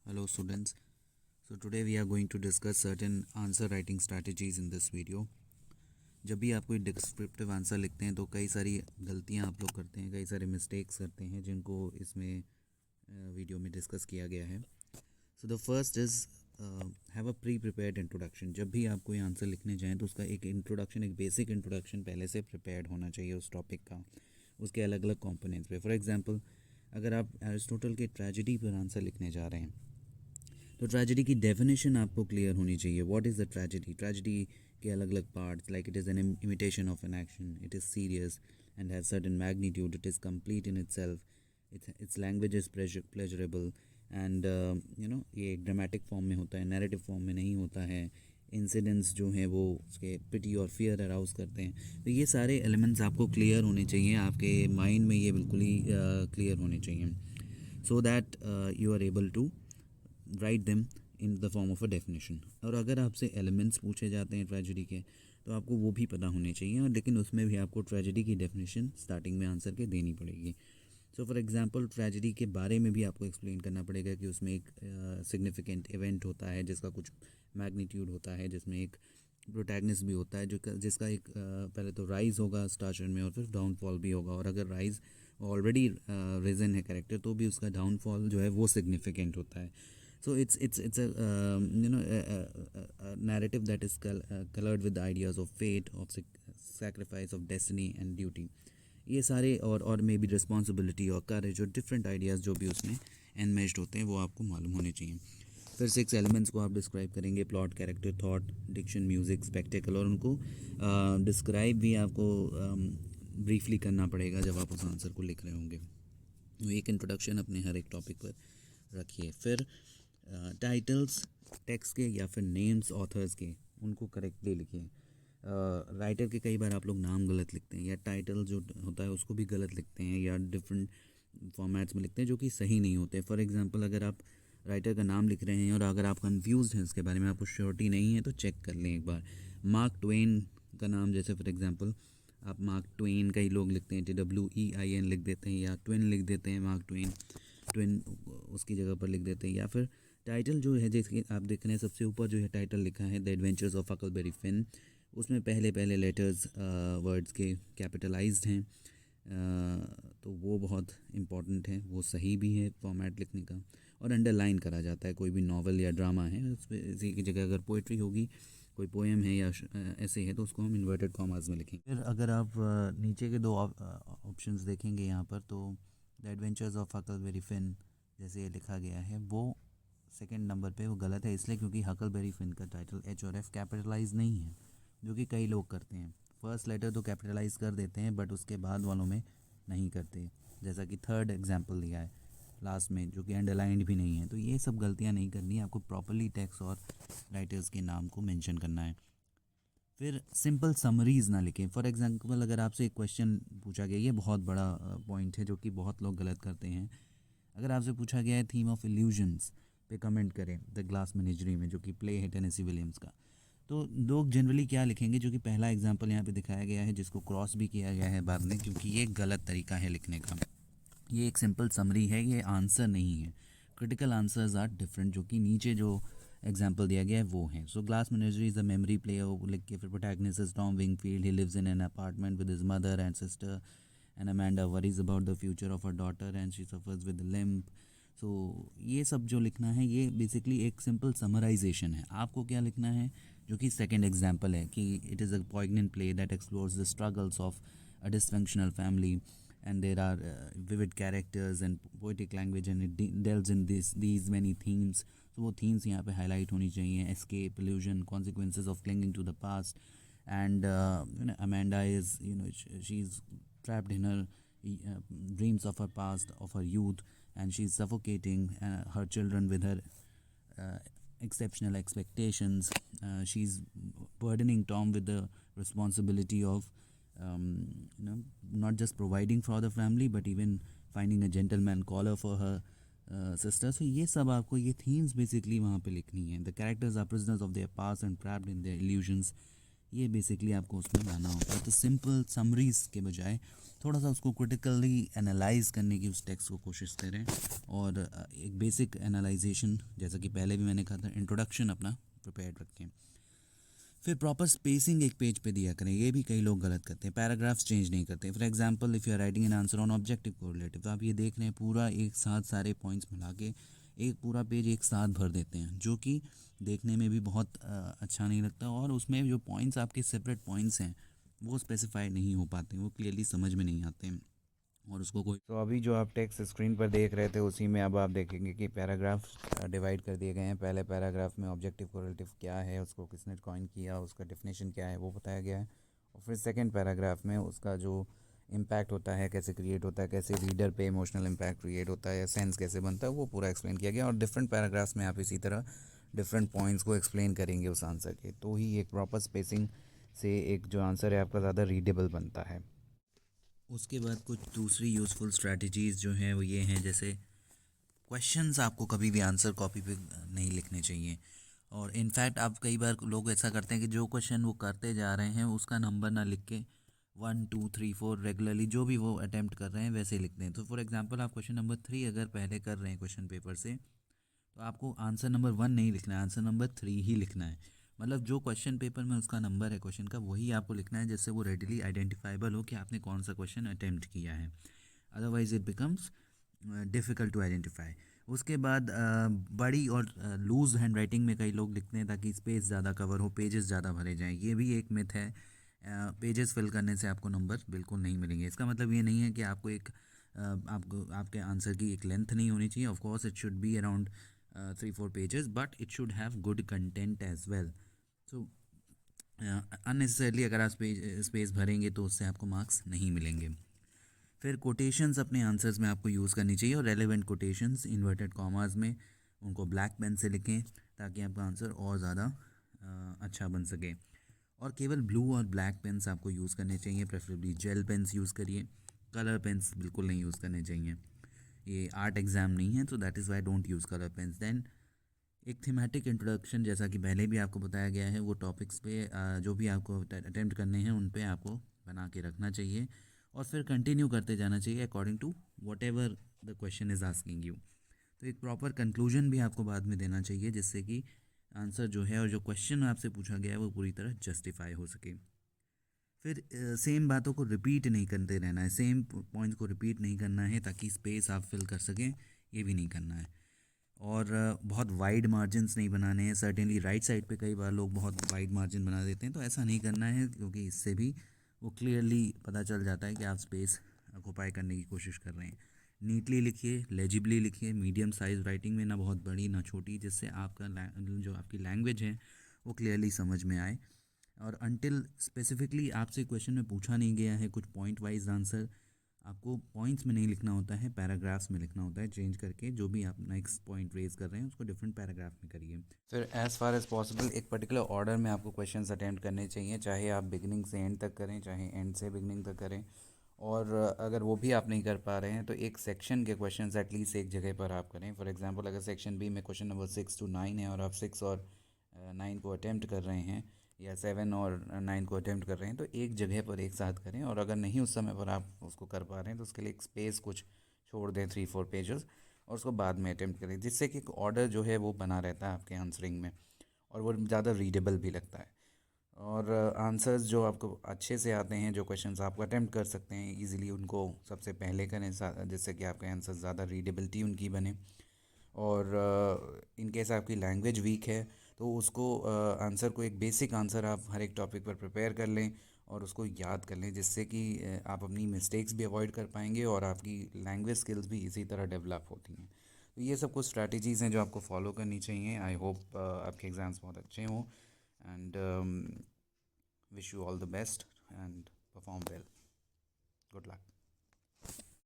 Hello students. So today we are going to discuss certain answer writing strategies in this video. जब भी आप कोई descriptive answer लिखते हैं तो कई सारी गलतियां आप लोग करते हैं, कई सारे मिस्टेक्स करते हैं जिनको इसमें वीडियो में डिस्कस किया गया है. So the first is have a pre prepared introduction. जब भी आप कोई आंसर लिखने जाएं तो उसका एक इंट्रोडक्शन, एक बेसिक इंट्रोडक्शन पहले से प्रिपेयर्ड होना चाहिए उस टॉपिक का, उसके अलग अलग कॉम्पोनेंट्स पे. फॉर एग्जांपल, अगर आप एरिस्टोटल के ट्रेजेडी पर आंसर लिखने जा रहे हैं तो ट्रेजेडी की डेफिनेशन आपको क्लियर होनी चाहिए. What is the tragedy? Tragedy के अलग अलग parts, like it is an imitation of an action, it is serious and has certain magnitude, it is complete in itself, it's language is pleasurable and ये एक dramatic form में होता है, narrative form में नहीं होता है. इंसिडेंट्स जो हैं वो उसके पिटी और फियर अराउज करते हैं. तो ये सारे एलिमेंट्स आपको क्लियर होने चाहिए, आपके माइंड में ये बिल्कुल ही क्लियर होने चाहिए, so that you are able to write them in the form of a definition. और अगर आपसे एलिमेंट्स पूछे जाते हैं ट्रेजेडी के तो आपको वो भी पता होने चाहिए, और लेकिन उसमें भी आपको ट्रेजेडी की डेफिनेशन स्टार्टिंग में आंसर के देनी पड़ेगी. सो फॉर एग्जांपल, ट्रेजेडी के बारे में भी आपको एक्सप्लेन करना पड़ेगा कि उसमें एक सिग्निफिकेंट इवेंट होता है जिसका कुछ मैग्नीट्यूड होता है, जिसमें एक प्रोटैगनिस्ट भी होता है जिसका एक पहले तो राइज होगा स्टार्चर में और फिर डाउनफॉल भी होगा. और अगर राइज ऑलरेडी रिजन है कैरेक्टर तो भी उसका डाउनफॉल जो है वो सिग्निफिकेंट होता है. So it's a narrative that is colored with the ideas of fate, of sacrifice, of destiny and duty. ये सारे और मे बी रिस्पॉन्सिबिलिटी और करेज और डिफरेंट आइडियाज़ जो भी उसमें एनमेज्ड होते हैं वो आपको मालूम होने चाहिए. फिर 6 एलिमेंट्स को आप डिस्क्राइब करेंगे: plot, character, thought, diction, music, spectacle. और उनको डिस्क्राइब भी आपको ब्रीफली करना पड़ेगा जब आप उस आंसर को लिख रहे होंगे. एक इंट्रोडक्शन अपने हर एक टॉपिक पर रखिए. फिर टाइटल्स टेक्स्ट के या फिर नेम्स ऑथर्स के, उनको करेक्टली लिखिए. राइटर के कई बार आप लोग नाम गलत लिखते हैं, या टाइटल जो होता है उसको भी गलत लिखते हैं, या डिफरेंट फॉर्मेट्स में लिखते हैं जो कि सही नहीं होते. फॉर एग्जांपल, अगर आप राइटर का नाम लिख रहे हैं और अगर आप कंफ्यूज हैं इसके बारे में, आपको श्योरिटी नहीं है, तो चेक कर लें एक बार. मार्क ट्वेन का नाम, जैसे फॉर एग्जांपल आप मार्क ट्वेन, कई लोग लिखते हैं TWEIN लिख देते हैं, या ट्विन लिख देते हैं, मार्क ट्वेन ट्विन उसकी जगह पर लिख देते हैं. या फिर टाइटल जो है, जैसे आप देख रहे हैं सबसे ऊपर जो है टाइटल लिखा है the adventures of Huckleberry Finn, उसमें पहले लेटर्स वर्ड्स के कैपिटलाइज्ड हैं. तो वो बहुत इम्पॉर्टेंट है, वो सही भी है फॉर्मेट लिखने का. और अंडरलाइन करा जाता है. कोई भी नॉवल या ड्रामा है उस पर इसी की जगह अगर पोइट्री होगी, कोई पोएम है या ऐसे है, तो उसको हम इन्वर्टेड कॉमास में लिखेंगे. फिर अगर आप नीचे के दो ऑप्शंस देखेंगे यहाँ पर, तो the adventures of Huckleberry Finn जैसे ये लिखा गया है वो सेकंड नंबर पे वो गलत है, इसलिए क्योंकि हकलबेरी फिन का टाइटल H और F कैपिटलाइज नहीं है, जो कि कई लोग करते हैं. फर्स्ट लेटर तो कैपिटलाइज कर देते हैं बट उसके बाद वालों में नहीं करते, जैसा कि थर्ड एग्जांपल दिया है लास्ट में, जो कि अंडरलाइंड भी नहीं है. तो ये सब गलतियाँ नहीं करनी है, आपको प्रॉपरली टेक्स्ट और राइटर्स के नाम को मेंशन करना है. फिर सिंपल समरीज़ ना लिखें. फॉर एग्जांपल, अगर आपसे एक क्वेश्चन पूछा गया, ये बहुत बड़ा पॉइंट है जो कि बहुत लोग गलत करते हैं. अगर आपसे पूछा गया है थीम ऑफ इल्यूजन्स पे कमेंट करें द ग्लास मेनेजरी में, जो कि प्ले है टेनेसी विलियम्स का, तो लोग जनरली क्या लिखेंगे, जो कि पहला एग्जांपल यहाँ पे दिखाया गया है जिसको क्रॉस भी किया गया है बाद में, क्योंकि ये गलत तरीका है लिखने का. ये एक सिंपल समरी है, ये आंसर नहीं है. क्रिटिकल आंसर्स आर डिफरेंट, जो कि नीचे जो एग्जाम्पल दिया गया है वो है. So glass menagerie is a memory play, वो लिख के फिर protagonist is Tom Wingfield, he lives in an apartment with his mother and sister, and Amanda worries about the future of her daughter and she suffers with limp. So ये सब जो लिखना है ये बेसिकली एक सिंपल समराइजेशन है. आपको क्या लिखना है, जो कि सेकेंड एग्जाम्पल है कि it is a poignant play that explores the struggles of a dysfunctional family, and there are vivid characters and poetic language, and it delves in these many themes. So वो themes यहाँ पे highlight होनी चाहिए: escape, illusion, consequences of clinging to the past. And Amanda is, she's trapped in her dreams of her past, of her youth, and she's suffocating her children with her uh, exceptional expectations. She's burdening Tom with the responsibility of not just providing for the family but even finding a gentleman caller for her sister. So ये सब आपको ये themes basically वहाँ पे लिखनी है. The characters are prisoners of their past and trapped in their illusions. ये basically आपको उसमें लाना होता है। तो सिंपल समरीज के बजाय थोड़ा सा उसको क्रिटिकली एनालाइज करने की उस टेक्स्ट को कोशिश करें, और एक बेसिक एनालाइजेशन, जैसा कि पहले भी मैंने कहा था, इंट्रोडक्शन अपना प्रिपेयर रखें। फिर प्रॉपर स्पेसिंग एक पेज पे दिया करें। ये भी कई लोग गलत करते हैं, पैराग्राफ्स चेंज नहीं करते। For example if you are writing an answer on objective correlative, तो आप ये देख रहे हैं पूरा एक साथ सारे पॉइंट्स मिला के एक पूरा पेज एक साथ भर देते हैं, जो कि देखने में भी बहुत अच्छा नहीं लगता, और उसमें जो पॉइंट्स आपके सेपरेट पॉइंट्स हैं वो स्पेसिफाई नहीं हो पाते, वो क्लियरली समझ में नहीं आते हैं, और उसको कोई। तो अभी जो आप टेक्स्ट स्क्रीन पर देख रहे थे उसी में अब आप देखेंगे कि पैराग्राफ डिवाइड कर दिए गए हैं। पहले पैराग्राफ में ऑब्जेक्टिव कोरिलेटिव क्या है, उसको किसने कॉइन किया, उसका डेफिनेशन क्या है वो बताया गया है। और फिर सेकंड पैराग्राफ में उसका जो इम्पैक्ट होता है, कैसे क्रिएट होता है, कैसे रीडर पे इमोशनल इम्पैक्ट क्रिएट होता है, सेंस कैसे बनता है, वो पूरा एक्सप्लेन किया गया। और डिफरेंट पैराग्राफ्स में आप इसी तरह डिफरेंट पॉइंट्स को एक्सप्लेन करेंगे उस आंसर के, तो ही एक प्रॉपर स्पेसिंग से एक जो आंसर है आपका ज़्यादा रीडेबल बनता है। उसके बाद कुछ दूसरी यूज़फुल स्ट्रैटेजीज़ जो हैं वो ये हैं, जैसे क्वेश्चंस आपको कभी भी आंसर कॉपी पे नहीं लिखने चाहिए। और इनफैक्ट आप कई बार लोग ऐसा करते हैं कि जो क्वेश्चन वो करते जा रहे हैं उसका नंबर ना लिख के 1 2 3 4 रेगुलरली जो भी वो अटैम्प्ट कर रहे हैं वैसे लिखते हैं। तो फॉर एग्जांपल आप क्वेश्चन नंबर 3 अगर पहले कर रहे हैं क्वेश्चन पेपर से, तो आपको आंसर नंबर 1 नहीं लिखना है, आंसर नंबर 3 ही लिखना है। मतलब जो क्वेश्चन पेपर में उसका नंबर है क्वेश्चन का, वही आपको लिखना है, जिससे वो रेडिली आइडेंटिफाइबल हो कि आपने कौन सा क्वेश्चन अटैम्प्ट किया है। Otherwise it becomes difficult to identify. उसके बाद बड़ी और लूज़ हैंड राइटिंग में कई लोग लिखते हैं ताकि स्पेस ज़्यादा कवर हो, पेजेस ज़्यादा भरे जाएं। ये भी एक मिथ है। पेजेस फिल करने से आपको नंबर बिल्कुल नहीं मिलेंगे। इसका मतलब ये नहीं है कि आपको आपको आपके आंसर की एक लेंथ नहीं होनी चाहिए। Of course it should be around 3 4 pages, but it should have good content as well. So unnecessarily अगर आप स्पेस भरेंगे तो उससे आपको मार्क्स नहीं मिलेंगे। फिर कोटेशंस अपने आंसर्स में आपको यूज़ करनी चाहिए, और रेलेवेंट कोटेशंस इन्वर्टेड कॉमास में उनको ब्लैक पेन से लिखें ताकि आपका आंसर और ज़्यादा अच्छा बन सके। और केवल ब्लू और ब्लैक पेन्स आपको यूज़ करने चाहिए, प्रेफरेबली जेल पेन्स यूज़ करिए। कलर पेन्स बिल्कुल नहीं यूज़ करने चाहिए। ये आर्ट एग्ज़ाम नहीं है, तो that is why don't use colour pens. Then एक थीमेटिक इंट्रोडक्शन, जैसा कि पहले भी आपको बताया गया है, वो टॉपिक्स पे जो भी आपको अटेम्प्ट करने हैं उन पे आपको बना के रखना चाहिए, और फिर कंटिन्यू करते जाना चाहिए according to whatever the question is asking you. तो एक प्रॉपर कंक्लूजन भी आपको बाद में देना चाहिए, जिससे कि आंसर जो है और जो क्वेश्चन आपसे पूछा गया है वो पूरी तरह जस्टिफाई हो सके। फिर सेम बातों को रिपीट नहीं करते रहना है, सेम पॉइंट्स को रिपीट नहीं करना है ताकि स्पेस आप फिल कर सकें, ये भी नहीं करना है। और बहुत वाइड मार्जिन्स नहीं बनाने हैं। सर्टेनली राइट साइड पे कई बार लोग बहुत वाइड मार्जिन बना देते हैं, तो ऐसा नहीं करना है, क्योंकि इससे भी वो क्लियरली पता चल जाता है कि आप स्पेस ऑक्यूपाई करने की कोशिश कर रहे हैं। नीटली लिखिए, लेजिबली लिखिए, मीडियम साइज़ राइटिंग में, ना बहुत बड़ी ना छोटी, जिससे आपका जो आपकी लैंग्वेज है वो क्लियरली समझ में आए। और अनटिल स्पेसिफिकली आपसे क्वेश्चन में पूछा नहीं गया है कुछ पॉइंट वाइज आंसर, आपको पॉइंट्स में नहीं लिखना होता है, पैराग्राफ्स में लिखना होता है। चेंज करके जो भी आप नेक्स्ट पॉइंट रेज कर रहे हैं उसको डिफरेंट पैराग्राफ में करिए। फिर एज़ फार एज़ पॉसिबल एक पर्टिकुलर ऑर्डर में आपको क्वेश्चंस अटेम्प्ट करने चाहिए, चाहे आप बिगनिंग से एंड तक करें, चाहे एंड से बिगनिंग तक करें। और अगर वो भी आप नहीं कर पा रहे हैं तो एक सेक्शन के क्वेश्चंस एटलीस्ट एक जगह पर आप करें। फॉर एग्जांपल अगर सेक्शन बी में क्वेश्चन नंबर 6 to 9 है और आप 6 और 9 को अटेम्प्ट कर रहे हैं, या 7 और 9 को अटेम्प्ट कर रहे हैं, तो एक जगह पर एक साथ करें। और अगर नहीं उस समय पर आप उसको कर पा रहे हैं तो उसके लिए एक स्पेस कुछ छोड़ दें, 3 4 पेजेस, और उसको बाद में अटेम्प्ट करें, जिससे कि एक ऑर्डर जो है वो बना रहता है आपके आंसरिंग में, और वो ज़्यादा रीडेबल भी लगता है। और आंसर्स जो आपको अच्छे से आते हैं, जो क्वेश्चंस आप अटेम्प्ट कर सकते हैं इजीली, उनको सबसे पहले करें, जिससे कि आपके आंसर ज़्यादा रीडेबिलिटी उनकी बने। और इन केस आपकी लैंग्वेज वीक है तो उसको आंसर को, एक बेसिक आंसर आप हर एक टॉपिक पर प्रिपेयर कर लें और उसको याद कर लें, जिससे कि आप अपनी मिस्टेक्स भी अवॉइड कर पाएंगे और आपकी लैंग्वेज स्किल्स भी इसी तरह डेवलप होती हैं। तो ये सब कुछ स्ट्रैटेजीज़ हैं जो आपको फॉलो करनी चाहिए। आई होप आपके एग्ज़ाम्स बहुत अच्छे हों, and wish you all the best and perform well. Good luck.